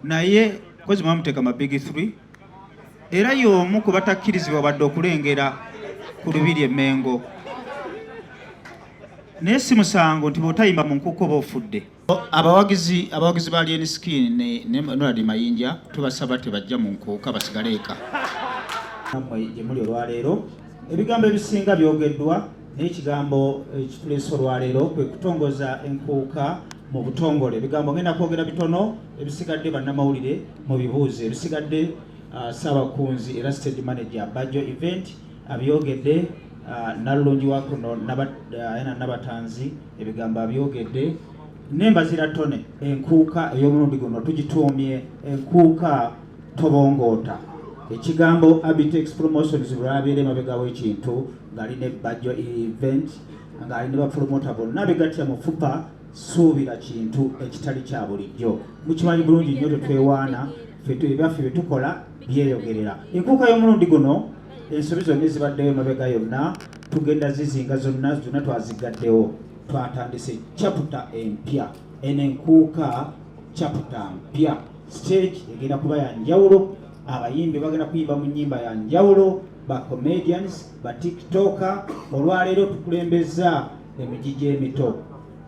naye kozi mwamuteka ma big 3 era y'omu ku batakkirizibwa badde okulengera ku Lubiri e Mengo. Naye si musango nti bw'otayimba mu nkuuka oba ofudde. Abawagizi ba Alien Skin ne Ronald Mayinja tubasaba tebajja mu nkuuka basigale eka. Gye muli olwaleero ebigambo ebisinga byogeddwa naye ekigambo ekituleese olwaleero kwe kutongoza enkuuka mu butongole. Ebigambo ngenda kwogera bitono, ebisigadde bannamawulire mu bibuuze, ebisigadde Ssaabakunzi era stage manager Bajjo event abyogedde, Nalulungi wa kuno Nabatanzi ebigambo abyogedde. Nembazira tone enkuuka ey'omulundi guno tugituumye enkuuka tobongoota. Ekigambo Abitex Promotions lwabeera emabega w'ekintu ng'ali ne Bajjo event ng'ali ne bapromota bonna begattira mu FUPA suubira kintu ekitali kya bulijjo. Mukimanyi bulungi nnyo tetwewaana ebyaffe bye tukola byeyogerera. Enkuuka y'omulundi guno ensobi zonna ezibaddeyo emabega yonna tugenda zizinga zonna twazigaddewo. Twatandise chapter empya, eno enkuuka chapter mpya. Stage egenda kuba ya njawulo, abayimbi bagenda kuyimba mu nnyimba ya njawulo, ba comedians, ba tiktoker. Olwaleero tukulembeza emijiji emito.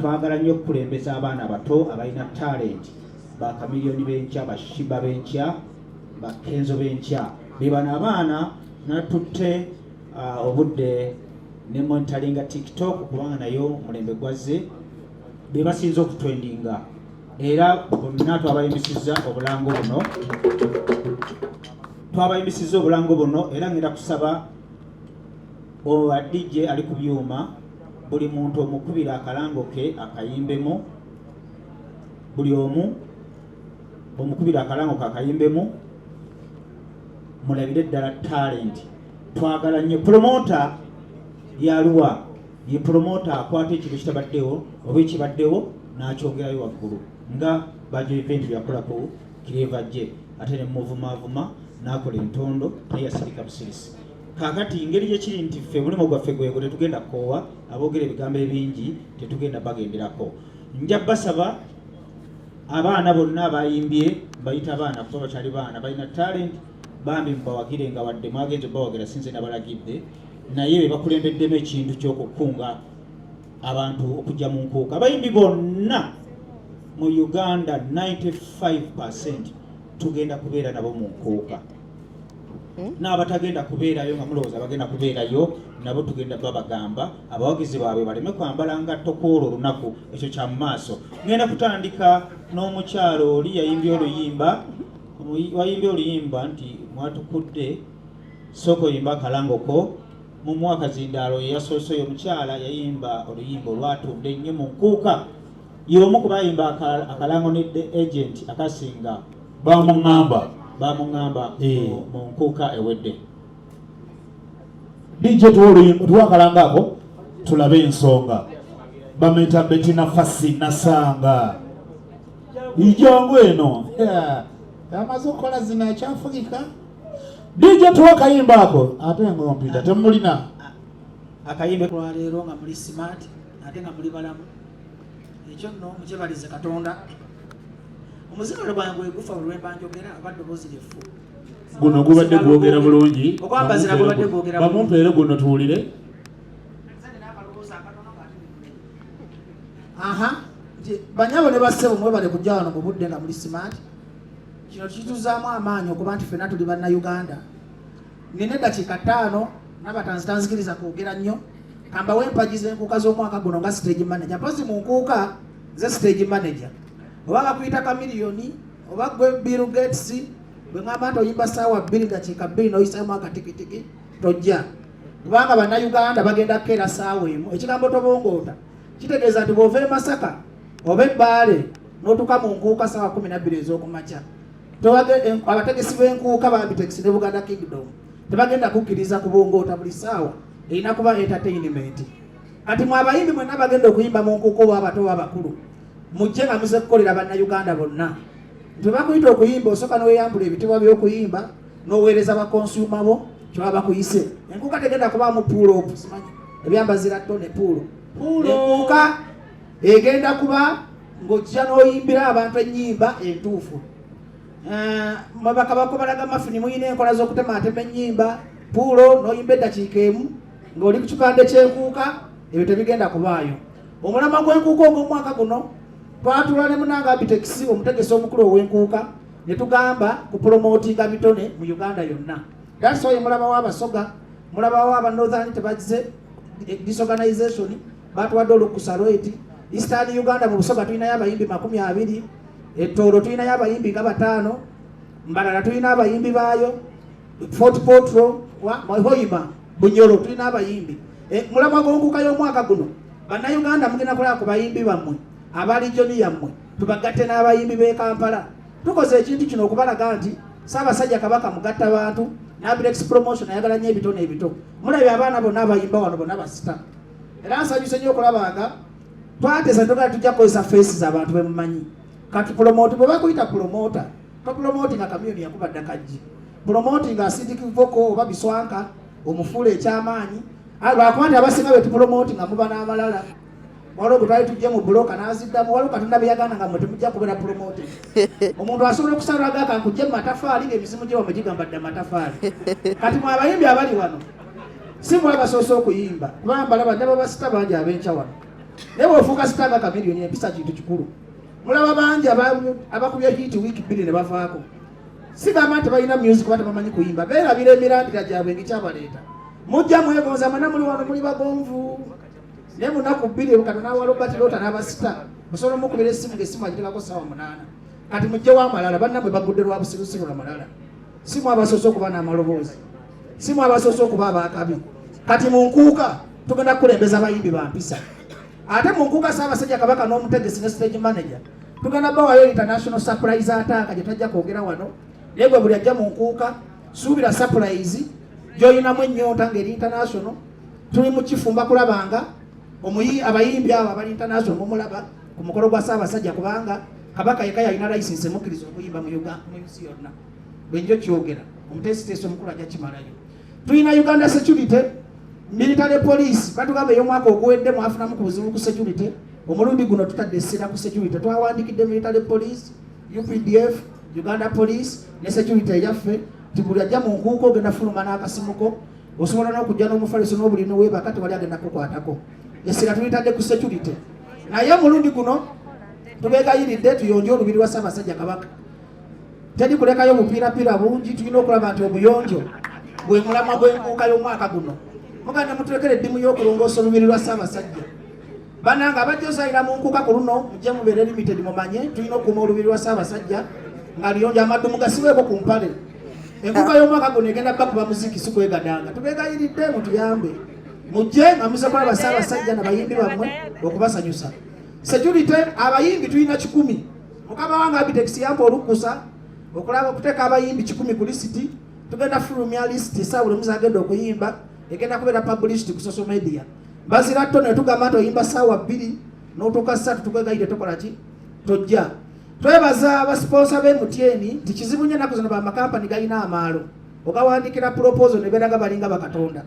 Twagala nnyo okukulembeza abaana bato abalina talent, ba Kamiliyoni b'enkya, ba Shiba b'enkya, ba Kenzo b'enkya. Be bano abaana natutte obudde ne monitoringa TikTok kubanga nayo mulembe gwazze be basinze okutrendinga era bonna twabayimisizza obulango buno era ngenda kusaba DJ ali ku byuma buli muntu omukubira akalango ke akayimbemu, buli omu omukubira akalango ke akayimbemu, mulabire ddala talent. Twagala nnyo promoter yaluwa ye promoter akwata ekintu kitabaddewo oba ekibaddewo n'akyongerayo waggulu nga Bajjo event byakolako kireva gye ate ne muvumavuma n'akola entondo naye yasirika busirisi. Kaakati ngeri gyekiri nti ffe mulimu gwaffe gwego tetugenda koowa aboogera ebigambo ebingi tetugenda bagenderako. Nja basaba abaana bonna abayimbye bayita abaana kuba bakyali baana balina talent bambi mbawagire nga wadde mwagenze bawagira sinze nabalagidde naye bakulembeddemu ekintu ky'okukunga abantu okujja mu nkuuka. Abayimbi bonna mu Uganda 95% tugenda kubeera nabo mu nkuuka. N'abatagenda kubeerayo nga mulowooza bagenda kubeerayo nabo tugenda babagamba abawagizi baabwe baleme kwambala ngatto kwolwo olunaku, ekyo kya mu maaso. Ngenda kutandika n'omukyalo oli yayimbye oluyimba nti mwatukudde sooka oyimba akalangoko. Mu mwaka zindaalo yeyasoose omukyala yayimba oluyimba olwatunda ennyo mu nkuuka. Y'omu ku bayimba akalango ne agent akasinga bamuŋŋamba mu nkuuka ewedde. DJ tuwa akalanga ako tulabe ensonga. Bameta Bettina Fassi Nasanga ijongo eno amaze okukola zina ekyafugika. DJ tuwa akayimba ako ate nga kompyuta temulina akayimba olwaleero nga muli smart ate nga muli balamu. Ekyo nno mukyebalize Katonda. Omuzika gwe gwange gufa olwemba njogera abaddoboozi lyefu. Guno gubadde gwogera bulungi. Okwambazira gubadde gwogera bulungi. Bamumpeere guno tuwulire. Banyabo ne bassebo mwebale kujja wano mu budde nga muli smart. Kino kituzaamu amaanyi okuba nti ffenna tuli bannayuganda. Nina eddakiika 5 Nabatanzi tanzikiriza kwogera nnyo. Kamba w'empagi z'enkuuka z'omwaka guno nga stage manager. Mpozi mu nkuuka ze stage manager. Oba bakuyita Kamiliyoni oba gwe Bill Gates bwe ngamba nti oyimba ssaawa 2 dakiika 2 n'oyisamu akatikitiki tojja. Kubanga bannayuganda bagenda kukeera ssaawa emu. Ekigambo tobongoota kitegeeza nti bw'ova e Masaka oba Ebbaale n'otuuka mu nkuuka ssaawa 12 ez'okumakya. Abategesi b'enkuuka ba Abitex ne Buganda Kingdom tebagenda kukkiriza kubongoota buli ssaawa, erina kuba entertainment. Kati mwe abayimbi mwenna bagenda okuyimba mu nkuuka oba abato oba abakulu mujje nga muze kukolera bannayuganda bonna. Tebakuyita okuyimba osooka n'oyambula ebitibwa by'okuyimba n'oweereza bakonsuma bo kyebaba bakuyise. Enkuuka tegenda kubaamu puulo opu simanyi ebyambazira tto ne puulo. Enkuuka egenda kuba ng'ojja n'oyimbira abantu ennyimba entuufu. mwabakabako balaga mafini muyina enkola z'okutematema ennyimba puulo n'oyimba eddakiika emu ng'oli ku kipande ky'enkuuka ebyo tebigenda kubaayo. Omulama gw'enkuuka ogw'omwaka guno twatula ne munanga Abitex omutegesi omukulu ow'enkuuka ne tugamba ku promootinga bitone mu Uganda yonna. That's why mulaba w'abasoga mulaba w'aba Northern tebazze disorganization batwadde olukusa lweti. Eastern Uganda mu Busoga tulinayo abayimbi 20, Ettoro tulinayo abayimbi nga 5, Mbalala tulina abayimbi baayo, Fort Potro Hoima Bunyoro tulina abayimbi. Mulama gw'enkuuka y'omwaka guno bannayuganda mugenda kulaba ku bayimbi bammwe abali joni yammwe tubagatte n'abayimbi b'e Kampala. Tukoze ekintu kino okubalaga nti Ssaabasajja Kabaka mugatta bantu n'Abitex promotion ayagala nnyo ebitone ebito. Mulabye abaana bonna abayimba wano bonna basita. Era nsanyuse nnyo okulabanga twateza tugala tujja kukozesa faces abantu bemumanyi. Kati promote bwe bakuyita promoter to promoting akamyuni yakubadde kajji. Promoting acidic vocal oba biswanka omufuule ekyamaanyi. Lwakuba nti abasinga be tupromoting nga muba n'amalala. Waliwo twali tujje mu buloka n'aziddamu waliwo Katonda bye yagana nga mmwe temujja kubeera promoting. Omuntu asobola okusalaga akankujje mu matafaali ng'emizimu gye bamugigamba dda matafaali. Kati mwe abayimbi abali wano si mwe basoose okuyimba kubanga balaba ne babasita bangi ab'enkya wano. Naye bw'ofuuka sitanga kamiliyoni empisa kintu kikulu. Mulaba bangi abakubye hit wiiki 2 ne bavaako. Sigamba nti balina music kuba tebamanyi kuyimba. Beerabira emirandira gyabwe ng'ekyabaleeta. Mujja mwegonza mwena muli wano muli bagonvu. Naye munaku 2 Katonda wa Robert Lota n'abasita musobola mukubira essimu ng'essimu agitekako ssaawa 8. Kati mujje w'amalala bannabwe bagudde lwa busirusiru lwa malala. Si mwe abasoose okuba n'amaloboozi. Si mwe abasoose okuba abaakabi. Kati mu nkuuka tugenda kukulembeza abayimbi ba mpisa. Ate mu nkuuka Ssaabasajja Kabaka n'omutegesi ne stage manager tugenda bawayo international surprise attack gye tajja kwogera wano. Naye gwe buli ajja mu nkuuka suubira surprise gy'olinamu ennyonta ng'eri international. Tuli mu kifumba kulabanga abayimbi abo abali international mumulaba ku mukolo gwa Ssaabasajja kubanga Kabaka yekka yalina license emukkiriza okuyimba mu Uganda mu nsi yonna. Bwenjo kyogera omuteesiteesi omukulu ajja kimalayo. Tulina Uganda security military police batugamba ey'omwaka oguwedde mwafunamu ku buzibu ku security. Omulundi guno tutadde essira ku security twawandikidde military police, UPDF, Uganda police ne security eyaffe ti buli ajja mu nkuuka ogenda fuluma n'akasimuko osobola n'okujja n'omufaliso n'obulino weebaka tewali agenda kukwatako. Essira tulitadde ku security. Naye omulundi guno tubeegayiridde tuyonje olubiri lwa Ssaabasajja Kabaka. Teri kulekayo bupiirapiira bungi tulina okulaba nti obuyonjo bwe mulamwa gw'enkuuka y'omwaka guno. Muganda mutulekere eddimu y'okulongoosa olubiri lwa Ssaabasajja. Bannanga abajja osayira mu nkuuka ku luno mujje mubeere limited mumanye tulina okukuuma olubiri lwa Ssaabasajja nga liyonja amaddumu gasiweeko ku mpale. Enkuuka y'omwaka guno egenda bakuba muziki si kwegadanga. Tubeegayiridde mutuyambe. Mujje nga muze kulaba Ssaabasajja n'abayimbi bammwe okubasanyusa. Security abayimbi tulina 10. Mukama wange Abitex yampa olukusa okulaba okuteeka abayimbi 10 ku lisiti. Tugenda fulumya lisiti saa buli muze agenda okuyimba egenda kubeera published ku social media. Bazira ttone tugamba nti oyimba ssaawa 2 n'otuuka 3 tukwegayire tokola ki tojja. Twebaza abasponsa b'MTN nti kizibu nnyo ennaku zino bamakampani galina amaalo ogawandikira proposal ne beeraga balinga bakatonda.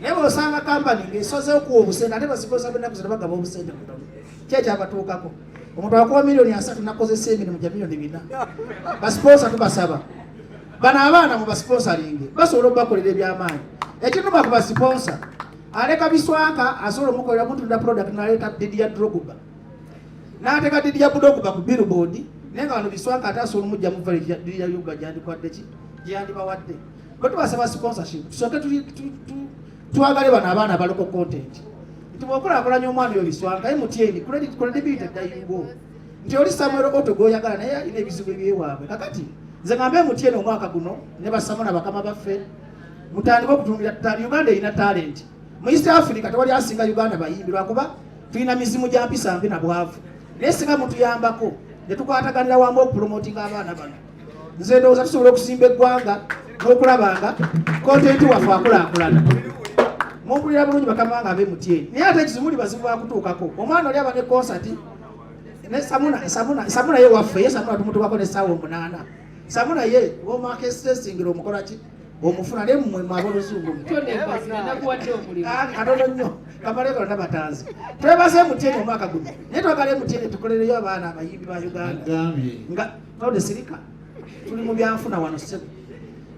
Naye bw'osanga kampani ng'esozeewo kuwa obusente ate basponsa b'ennaku zino bagaba obusente kutono kyekyabatuukako. Omuntu akuwa miliyoni 3 nakozesa emirimu gya miliyoni 4. Basponsa tubasaba bano abaana mu basponsalinge basobola okubakolera ebyamaanyi. Ekinuma ku basponsa aleka biswanka asobola omukolera mutunda product n'aleeta Didier Drogba n'ateeka Didier Drogba ku billboard naye nga bano biswanka ate asobola omujja mu vale Didier Drogba gyandikwadde ki gyandibawadde. Bwe tubasaba sponsorship tusooke twagale bano abaana abaloko content nti bw'okulaakulanya omwana oyo biswanka MTN credibility eddayingo nti oli Samuel Otto gw'oyagala naye alina ebizibu ebyewaabwe. Kakati nze ngambe MTN omwaka guno ne basamuna bakama baffe mutandika okutundira ttali. Uganda erina talent mu East Africa tewali asinga Uganda bayimbi lwakuba tulina mizimu gya mpisa mbi na bwavu. Naye singa mutuyambako ne tukwataganira wamu okupromotinga abaana bano nze ndowooza tusobola okusimba eggwanga n'okulabanga kontenti waffe akulaakulana. Mumpulira bulungi bakama bange ab'MTN. Naye ate ekizimuli bazibu bakutuukako. Omwana oli aba ne konsati ne Samuna ye waffe ye Samuna tumutuukako ne ssaawa 8. Samuna ye w'omwaka esitesingira omukola ki omufuna naye mmwe mwab'oluzungu katono nnyo kamaleko nabatanzi. Twebaze MTN omwaka guno naye twagala MTN tukolereyo abaana abayimbi ba Uganda nga tode sirika tuli mu byanfuna wano ssebo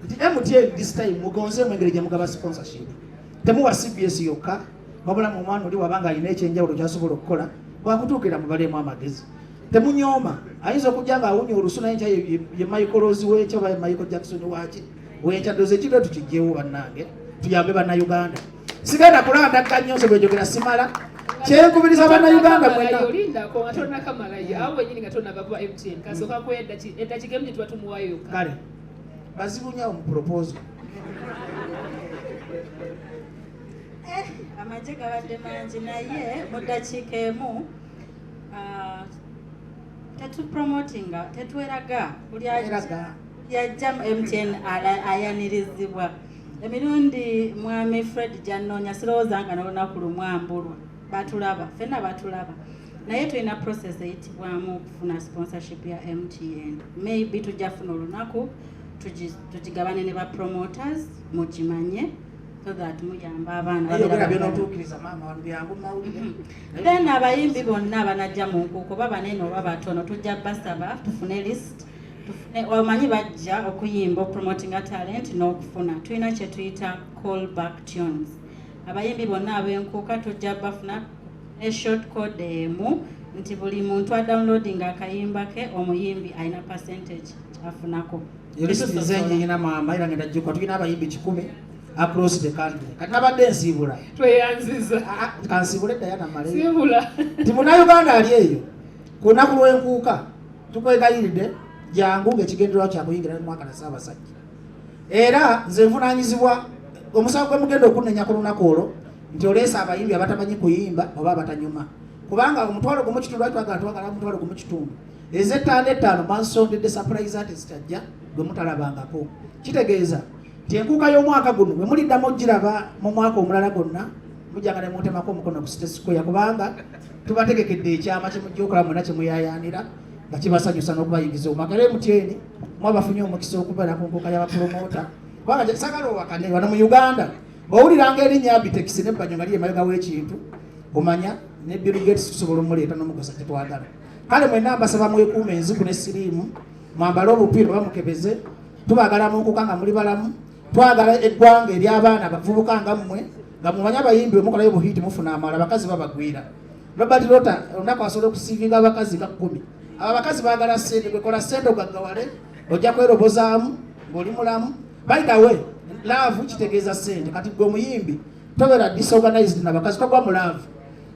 nti MTN this time mugonze mu engeri gye mugaba sponsorship temuwa CBS yokka wabula mu mwana oli wabanga alina ekyenjawulo kyasobola okukola wakutuukira mubaleemu amagezi temunyooma ayinza okujja nga awunya olusu naye nkya ye Michael weekyo oba Michael Jackson waki wenkyadoze ekiro tukijjewo bannange tuyambe bannayuganda sigenda kulanda kkanyonso bwejogera simala kyenkubiriza bannayuganda mwena olindako nga tonnakamalayo awo wenyini nga tonnava kuba MTN kasooka ku eddakika emu gye tuba tumuwayo kale bazibunya mu proposal amagye gabadde mangi naye mu ddakiika emu tetupromotinga tetweraga buli yajja MTN ayanirizibwa emirundi mwami Fred Jannonya sirowooza nga n'olunaku lumu ambulwa batulaba ffenna batulaba naye tulina process eyitibwamu okufuna sponsorship ya MTN maybe tujja funa olunaku tugigabane ne ba promoters mukimanye so that muyamba abaana then abayimbi bonna banajja mu nkuuko baba nene oba batono tujja basaba tufune list omanyi bajja okuyimba promotinga talent n'okufuna tulina kye tuyita call back tunes abayimbi bonna ab'enkuuka tujja bafuna ne short code emu nti buli muntu adownloading akayimba ke omuyimbi alina percentage afunako yina mama era ngenda jjuka tulina abayimbi 10 across the country kati nabadde ensiibula tweyanziza kansiibula Diana Male siibula nti munnayuganda ali eyo ku lunaku lw'enkuuka tukwegayiridde jangu ng'ekigendererwa kyakuyingira mu mwaka na Ssaabasajja era nze nvunaanyizibwa omusango gwe mugenda okunnenya ku lunaku olwo nti oleesa abayimbi abatamanyi kuyimba oba abatanyuma kubanga omutwalo gumu kitundu twagala omutwalo gumu kitundu ez'ettaano bansondedde surprise artist ajja gwe mutalabangako kitegeeza nti enkuuka y'omwaka guno bwe muliddamu ogiraba mu mwaka omulala gwonna mujjanga ne mutemako omukono ku sitesikoya kubanga tubategekedde ekyama kye mujja okola mwena kye muyayaanira nga kibasanyusa n'okubayingiza omwaka era MTN mwabafunye omukisa okubeera ku nkuuka y'abapromota kubanga sagala owakane wano mu Uganda bw'owuliranga erinnya Abitex n'ebbanyo nga liri emabega w'ekintu omanya ne Bill Gates tusobola omuleeta n'omugosa kye twagala kale mwena mbasaba mwekuuma enziku ne siriimu mwambale obupiira oba mukebeze tubagala mu nkuuka nga muli balamu twagala eggwanga ery'abaana abavubuka nga mmwe nga mumanyi abayimbi omukolayo buhiiti mufuna amala abakazi babagwira Robert Lota olunaku asobola okusiivinga abakazi nga 10 abo abakazi baagala ssente gwekola ssente ogaggawale ojja kwerobozaamu ng'oli mulamu by the way laavu kitegeeza ssente kati gwe omuyimbi tobeera disorganized n'abakazi togwa mu laavu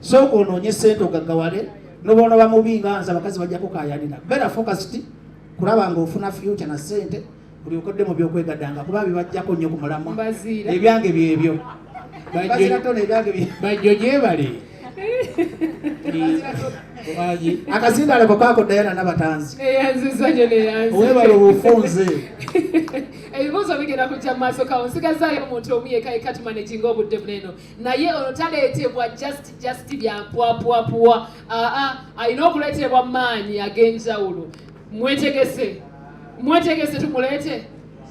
sooka onoonye ssente ogaggawale noboona bamubi nga nze abakazi bajja kukayanira beera focused kulaba ng'ofuna future na ssente buli okodde mu byokwegaddanga kuba bibajjako nnyo ku mulamwa ebyange byebyo bajjo gyebale akazindale kokako Diana n'abatanzi eyanziza nyo neyanzi owebala obufunze ebibuuzo bigenda kujja mu maaso kawo nsigazaayo omuntu omu yekka ekatumaneginga obudde buneno naye ono taleetebwa just byampwapwapuwa alina okuleetebwa maanyi ag'enjawulo mwetegese tumuleete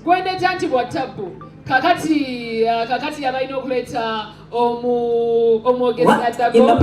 gwendeja nti bwa tabbu kakati yabalina okuleeta omwogezi adago